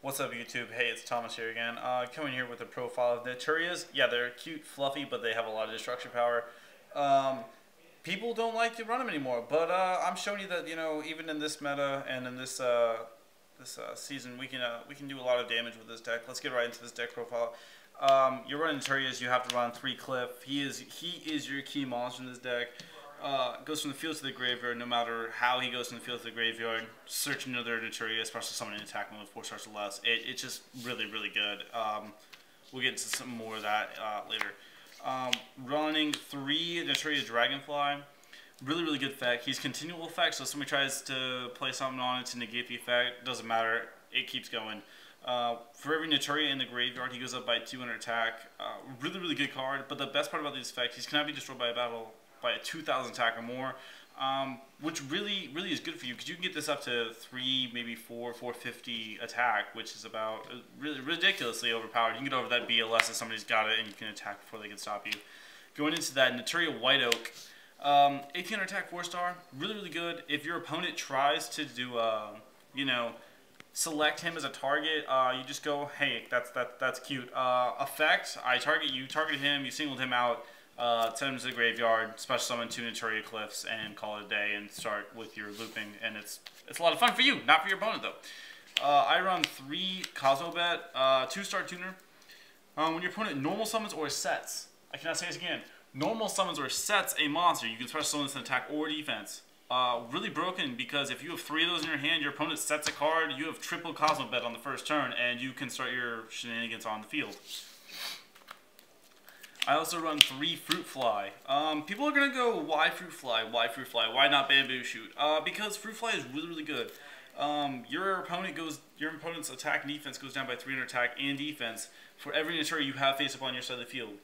What's up, YouTube? Hey, it's Thomas here again. Coming here with a profile of Naturias. Yeah, they're cute, fluffy, but they have a lot of destruction power. People don't like to run them anymore, but I'm showing you that even in this meta and in this season, we can do a lot of damage with this deck. Let's get right into this deck profile. You're running Naturias. You have to run 3 Cliff. He is your key monster in this deck. Goes from the field to the graveyard. No matter how he goes from the field to the graveyard, search another Naturia, especially someone in attack with 4 stars or less. It's just really, really good. We'll get into some more of that later. Running 3 Naturia Dragonfly. Really, really good effect. He's continual effect, so if somebody tries to play something on it to negate the effect, doesn't matter. It keeps going. For every Naturia in the graveyard, he goes up by 200 attack. Really, really good card. But the best part about this effect, he cannot be destroyed by a battle by a 2,000 attack or more, which really is good for you because you can get this up to 3, maybe 450 attack, which is about really ridiculously overpowered. You can get over that BLS if somebody's got it, and you can attack before they can stop you. Going into that, Naturia White Oak, 1800 attack, 4-star, really good. If your opponent tries to do, select him as a target, you just go, hey, that's cute. Effect, I target you, targeted him, you singled him out. Send him to the graveyard, special summon 2 Naturia Cliffs, and call it a day, and start with your looping. And it's a lot of fun for you, not for your opponent though. I run 3 Cosmobet, 2-star tuner. When your opponent normal summons or sets, I cannot say this again, normal summons or sets a monster, you can special summon this in attack or defense. Really broken because if you have 3 of those in your hand, your opponent sets a card, you have triple Cosmobet on the first turn, and you can start your shenanigans on the field. I also run 3 Fruit Fly. People are going to go, why Fruit Fly? Why Fruit Fly? Why not Bamboo Shoot? Because Fruit Fly is really good. Your opponent's attack and defense goes down by 300 attack and defense for every Naturia you have face up on your side of the field.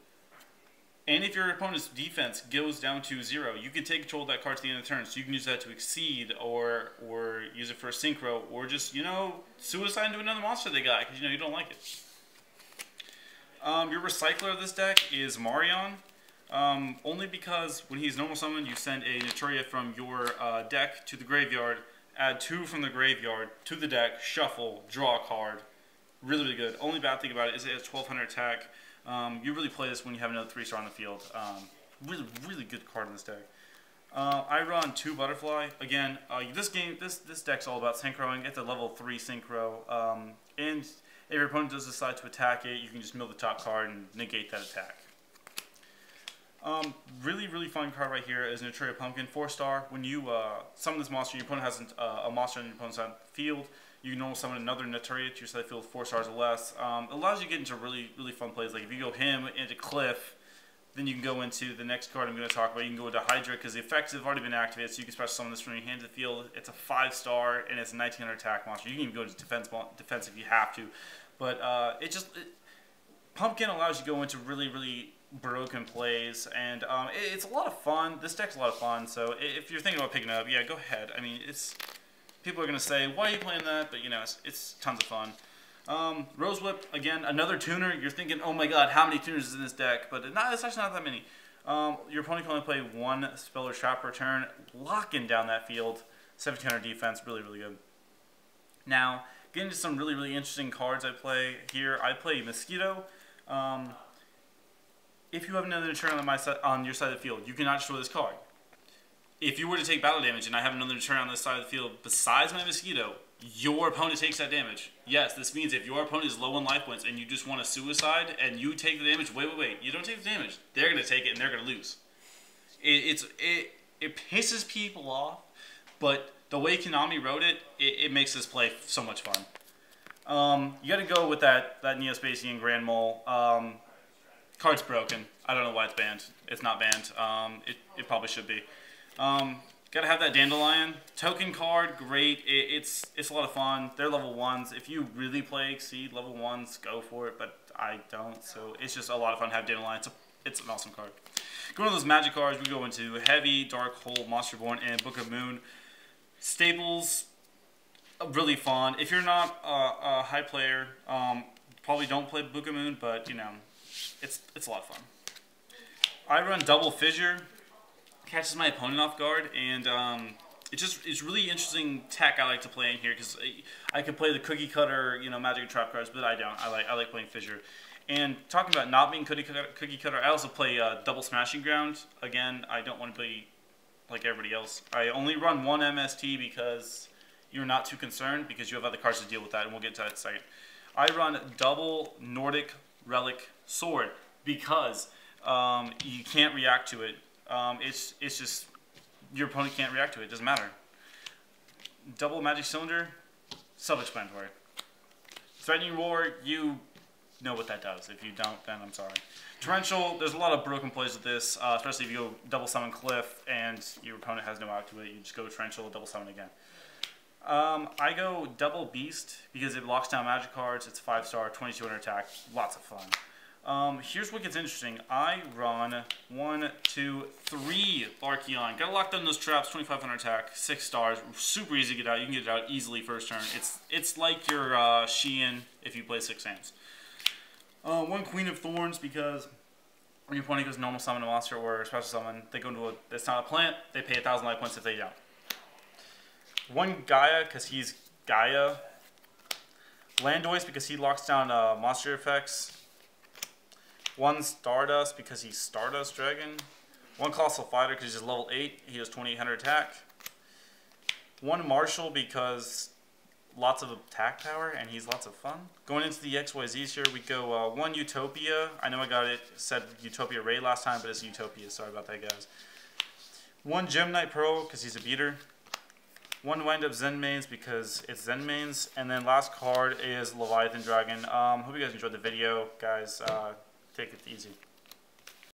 And if your opponent's defense goes down to 0, you can take control of that card to the end of the turn. So you can use that to exceed or use it for a synchro or just, suicide into another monster they got because you don't like it. Your recycler of this deck is Marion, only because when he's normal summoned, you send a Naturia from your deck to the graveyard, add 2 from the graveyard to the deck, shuffle, draw a card. Really good. Only bad thing about it is it has 1200 attack. You really play this when you have another 3-star on the field. Really good card in this deck. I run 2 Butterfly. Again, this deck's all about synchroing. It's a level 3 synchro, and if your opponent does decide to attack it, you can just mill the top card and negate that attack. Really fun card right here is Naturia Pumpkin, 4-star. When you summon this monster, your opponent has a monster on your opponent's side of the field. You can normal summon another Naturia to your side of the field with 4 stars or less. It allows you to get into really fun plays. Like if you go him into Cliff, then you can go into the next card I'm going to talk about. You can go into Hydra because the effects have already been activated, so you can special summon this from your hand to the field. It's a 5-star and it's a 1900 attack monster. You can even go to defense if you have to. But Pumpkin allows you to go into really broken plays, and it's a lot of fun. This deck's a lot of fun, so if you're thinking about picking it up, yeah, go ahead. I mean, people are going to say, why are you playing that? But, it's tons of fun. Rose Whip, again, another tuner. You're thinking, oh my god, how many tuners is in this deck? But it's actually not that many. Your opponent can only play 1 spell or trap per turn, locking down that field. 1700 defense, really good. Now, getting into some really interesting cards I play here. I play Mosquito. If you have another turn on your side of the field, you cannot destroy this card. If you were to take battle damage and I have another turn on this side of the field besides my Mosquito, your opponent takes that damage. Yes, this means if your opponent is low on life points and you just want to suicide and you take the damage, wait, you don't take the damage. They're going to take it and they're going to lose. It pisses people off, but the way Konami wrote it, it makes this play so much fun. You got to go with that Neospatian Grand Mole. Card's broken. I don't know why it's banned. It's not banned. It probably should be. Gotta have that Dandelion. Token card, great. It's a lot of fun. They're level 1s. If you really play Exceed level 1s, go for it, but I don't, so it's just a lot of fun to have Dandelion. It's an awesome card. Going to those magic cards, we go into Heavy, Dark Hole, Monster Born, and Book of Moon. Staples, really fun. If you're not a high player, probably don't play Book of Moon, but, it's a lot of fun. I run Double Fissure. Catches my opponent off guard, and it's really interesting tech I like to play in here because I could play the cookie cutter, you know, Magic and Trap cards, but I don't. I like playing Fissure. And talking about not being cookie cutter, I also play double Smashing Ground. Again, I don't want to be like everybody else. I only run one MST because you're not too concerned because you have other cards to deal with that, and we'll get to that in a second. I run double Nordic Relic Sword because you can't react to it. It's just your opponent can't react to it. It doesn't matter. Double Magic Cylinder, self-explanatory. Threatening Roar, you know what that does. If you don't, then I'm sorry. Torrential, there's a lot of broken plays with this, especially if you go double summon Cliff and your opponent has no out to it. You just go Torrential, double summon again. I go double Beast because it locks down magic cards. It's 5-star, 2200 attack, lots of fun. Here's what gets interesting. I run 1, 2, 3 Archeon. Gotta lock down those traps, 2500 attack, 6 stars, super easy to get out. You can get it out easily first turn. It's like your Sheehan if you play 6 hands. 1 Queen of Thorns because when your opponent goes normal summon a monster or special summon, they go into a, it's not a plant, they pay 1,000 life points if they don't. 1 Gaia because he's Gaia. Landoise because he locks down monster effects. 1 Stardust because he's Stardust Dragon. 1 Colossal Fighter because he's level 8, he has 2800 attack. 1 Marshall because lots of attack power and he's lots of fun. Going into the XYZs here, we go 1 Utopia. I know I got it said Utopia Ray last time, but it's Utopia. Sorry about that, guys. 1 Gem Knight Pro because he's a beater. 1 Wind Up Zen Mains because it's Zen Mains. And then last card is Leviathan Dragon. Hope you guys enjoyed the video, guys. Take it easy.